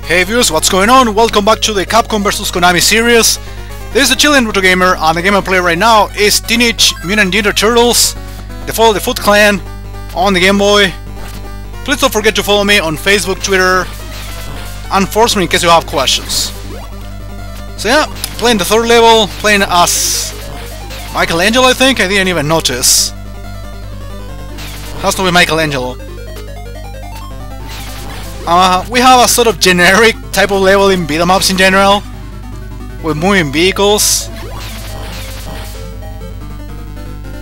Hey viewers, what's going on? Welcome back to the Capcom vs Konami series. This is the chilling Retro Gamer, and the game I play right now is Teenage Mutant Ninja Turtles, the Fall of the Foot Clan, on the Game Boy. Please don't forget to follow me on Facebook, Twitter, and force me in case you have questions. So yeah, playing the third level, playing as Michelangelo, I think? I didn't even notice. Has to be Michelangelo. We have a sort of generic type of level in beat-em-ups in general, with moving vehicles.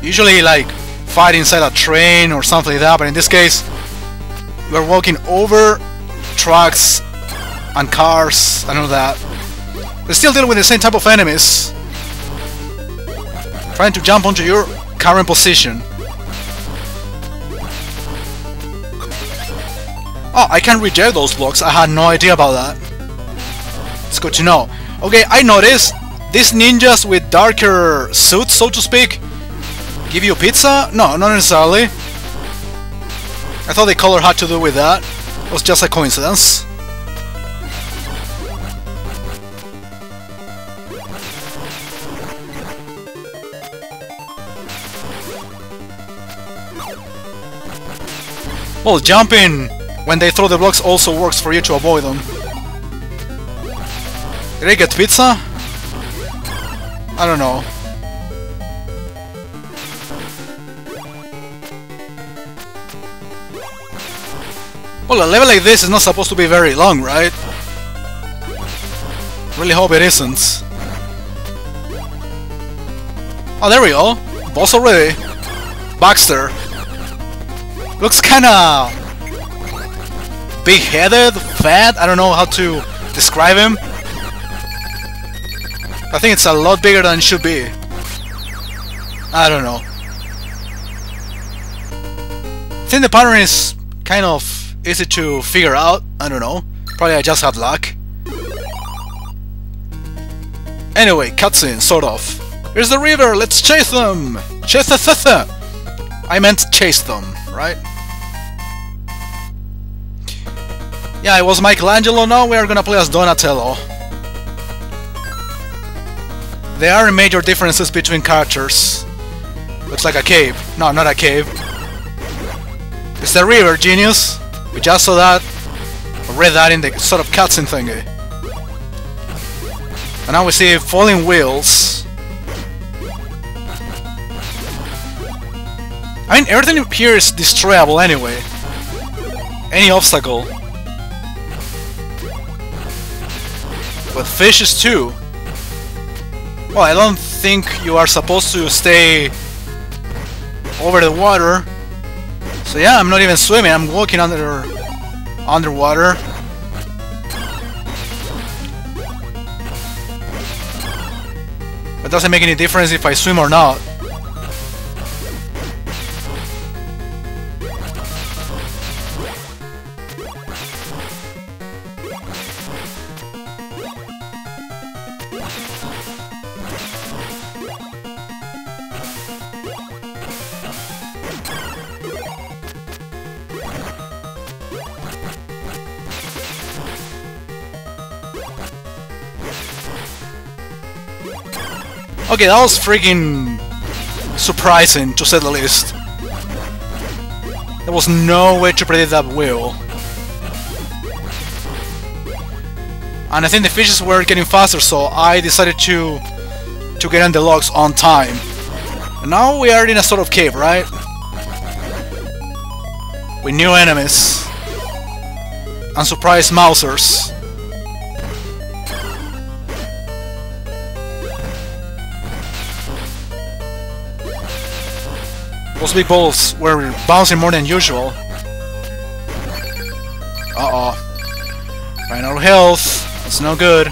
Usually like fight inside a train or something like that, but in this case we're walking over trucks and cars and all that. We're still dealing with the same type of enemies, trying to jump onto your current position. Oh, I can reject those blocks. I had no idea about that. It's good to know. Okay, I noticed these ninjas with darker suits, so to speak, give you pizza? No, not necessarily. I thought the color had to do with that. It was just a coincidence. Well, jumping when they throw the blocks also works for you to avoid them. Did I get pizza? I don't know. Well, a level like this is not supposed to be very long, right? Really hope it isn't. Oh, there we go. Boss already. Baxter. Looks kinda big-headed, fat, I don't know how to describe him. I think it's a lot bigger than it should be. I don't know. I think the pattern is kind of easy to figure out. I don't know. Probably I just have luck. Anyway, cutscene, sort of. Here's the river, let's chase them! Chase the I meant chase them, right? Yeah, it was Michelangelo, now we are gonna play as Donatello. There are major differences between characters. Looks like a cave. No, not a cave. It's the river, genius! We just saw that. I read that in the sort of cutscene thingy. And now we see falling wheels. I mean, everything here is destroyable anyway. Any obstacle. But fishes too. Well, I don't think you are supposed to stay over the water. So yeah, I'm not even swimming, I'm walking underwater. It doesn't make any difference if I swim or not. Okay, that was freaking surprising, to say the least. There was no way to predict that wheel. And I think the fishes were getting faster, so I decided to get on the logs on time. And now we are in a sort of cave, right? With new enemies. And surprise mousers. Those big balls were bouncing more than usual. Uh-oh. Ran out of health. That's no good.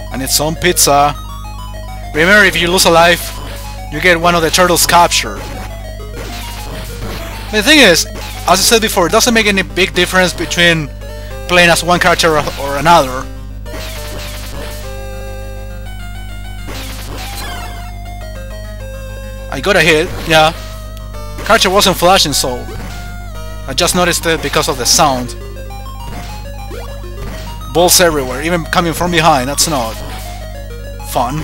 I need some pizza. Remember, if you lose a life, you get one of the turtles captured. The thing is, as I said before, it doesn't make any big difference between playing as one character or another. I got a hit, yeah. Character wasn't flashing, so I just noticed it because of the sound. Balls everywhere, even coming from behind. That's not fun.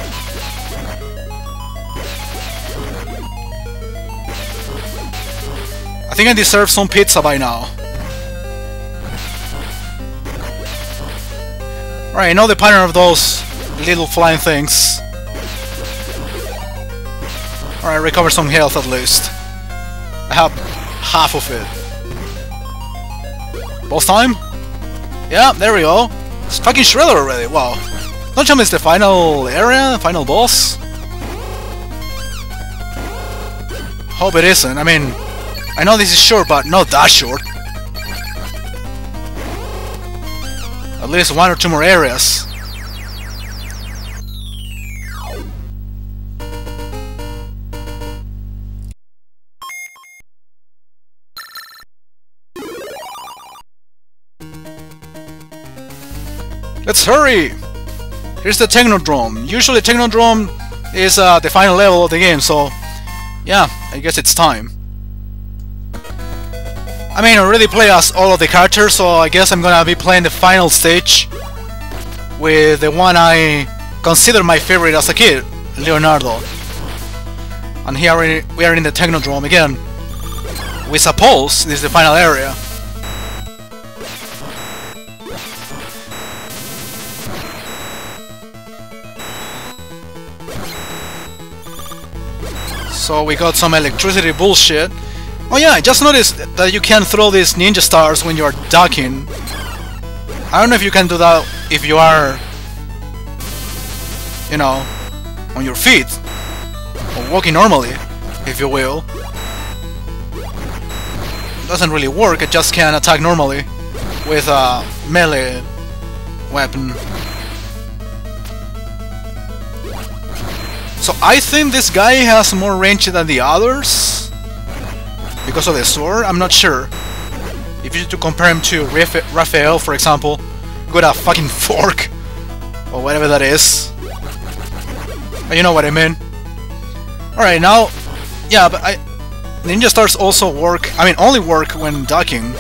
I think I deserve some pizza by now. Alright, I know the pattern of those little flying things. Alright, recover some health at least. I have half of it. Boss time? Yeah, there we go. It's fucking Shredder already, wow. Don't tell me it's the final area, final boss? Hope it isn't, I mean... I know this is short, but not that short. At least 1 or 2 more areas. Let's hurry! Here's the Technodrome. Usually Technodrome is the final level of the game, so... yeah, I guess it's time. I mean, I already play as all of the characters, so I guess I'm gonna be playing the final stage with the one I consider my favorite as a kid, Leonardo. And here we are in the Technodrome again. We suppose this is the final area. So we got some electricity bullshit. Oh yeah, I just noticed that you can throw these ninja stars when you're ducking. I don't know if you can do that if you are, you know, on your feet. Or walking normally, if you will. It doesn't really work, it just can attack normally with a melee weapon. So I think this guy has more range than the others. Because of the sword? I'm not sure. If you to compare him to Raphael, for example, with a fucking fork. Or whatever that is. You know what I mean. Alright, now... yeah, but ninja stars also work... I mean, only work when ducking.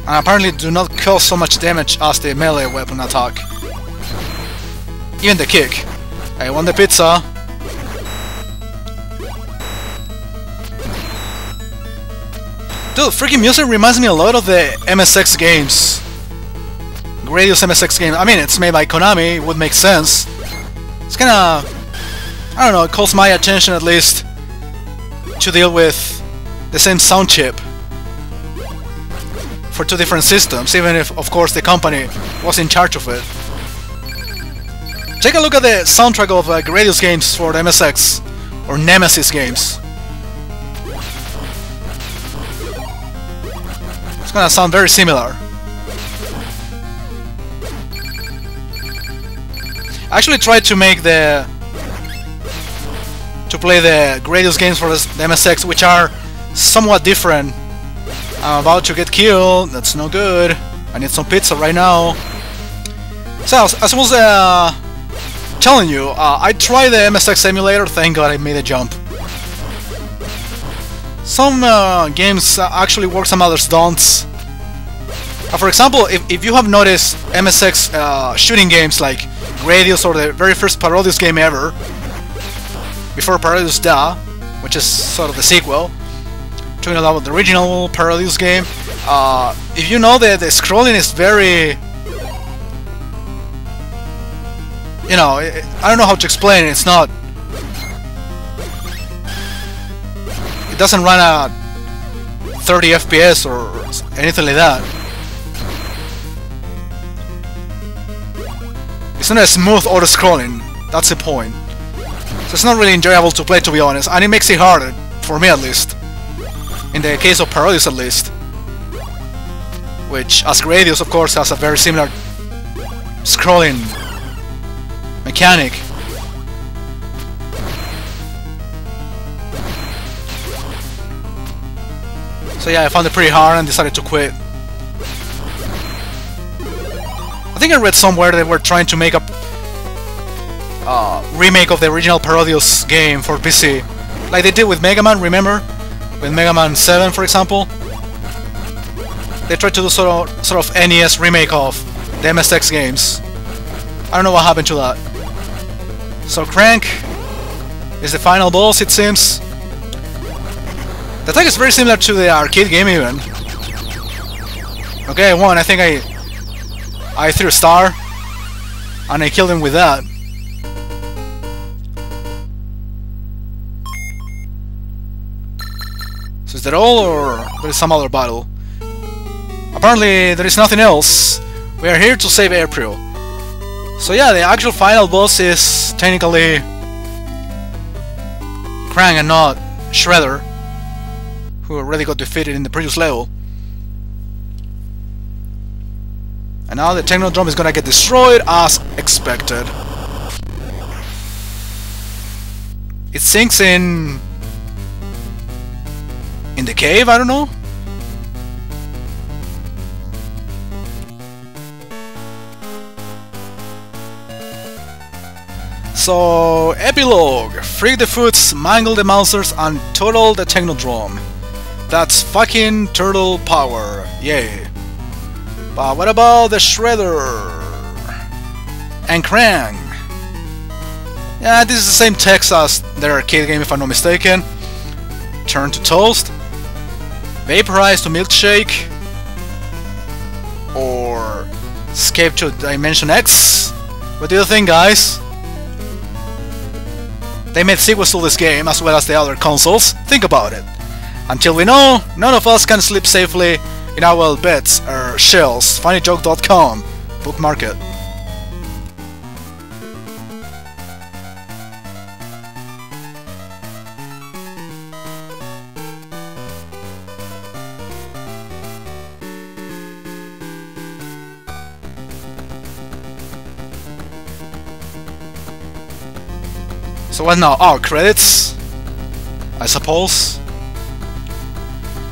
And apparently do not cause so much damage as the melee weapon attack. Even the kick. I want the pizza. Dude, freaking music reminds me a lot of the MSX games. Gradius MSX game. I mean, it's made by Konami, it would make sense. It's kinda... I don't know, it calls my attention at least to deal with the same sound chip for 2 different systems, even if, of course, the company was in charge of it. Take a look at the soundtrack of Gradius games for the MSX, or Nemesis games. It's gonna sound very similar. I actually tried to make to play the Gradius games for the MSX, which are somewhat different. I'm about to get killed, that's no good. I need some pizza right now. So, as I was telling you, I tried the MSX emulator, thank god I made a jump. Some games actually work, some others don't. For example, if you have noticed MSX shooting games like Gradius or the very first Parodius game ever, before Parodius Da, which is sort of the sequel, talking about the original Parodius game, if you know that the scrolling is very... you know, I don't know how to explain it, it's not... it doesn't run at 30 FPS or anything like that. It's not a smooth auto-scrolling, that's the point. So it's not really enjoyable to play, to be honest, and it makes it harder, for me at least. In the case of Parodius at least. Which, as Gradius of course, has a very similar scrolling mechanic. So yeah, I found it pretty hard and decided to quit. I think I read somewhere they were trying to make a remake of the original Parodius game for PC. Like they did with Mega Man, remember? with Mega Man 7, for example. They tried to do sort of NES remake of the MSX games. I don't know what happened to that. So Crank is the final boss, it seems. The attack is very similar to the arcade game even. Okay, I won. I think I threw a star and I killed him with that. So is that all, or there is some other battle? Apparently there is nothing else. We are here to save April. So yeah, the actual final boss is technically Krang and not Shredder, who already got defeated in the previous level. And now the Technodrome is gonna get destroyed as expected. It sinks in the cave, I don't know. So, epilogue. Freak the Foods, mangle the monsters, and total the Technodrome. That's fucking turtle power. Yay. But what about the Shredder? And Krang? Yeah, this is the same text as their arcade game if I'm not mistaken. Turn to toast. Vaporize to milkshake. Or escape to Dimension X. What do you think, guys? They made sequels to this game as well as the other consoles. Think about it. Until we know, none of us can sleep safely in our beds or shells. funnyjoke.com. Bookmark it. So what now? Oh, credits? I suppose.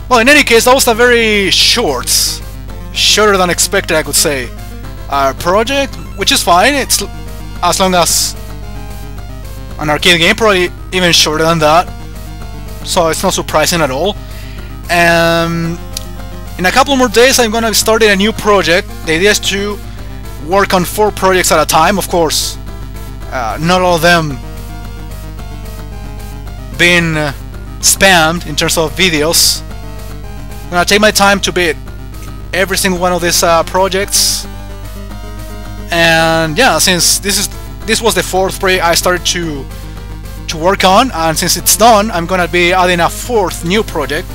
Well, in any case, that was a very shorter than expected, I could say, project, which is fine. It's as long as an arcade game, probably even shorter than that. So it's not surprising at all. In a couple more days, I'm gonna be starting a new project. The idea is to work on 4 projects at a time, of course. Not all of them being spammed in terms of videos. I'm gonna take my time to beat every single one of these projects, and yeah, since this was the 4th project I started to work on, and since it's done, I'm gonna be adding a 4th new project,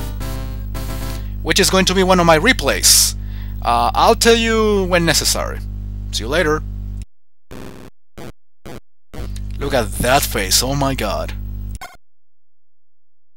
which is going to be one of my replays. I'll tell you when necessary. See you later. Look at that face, oh my god.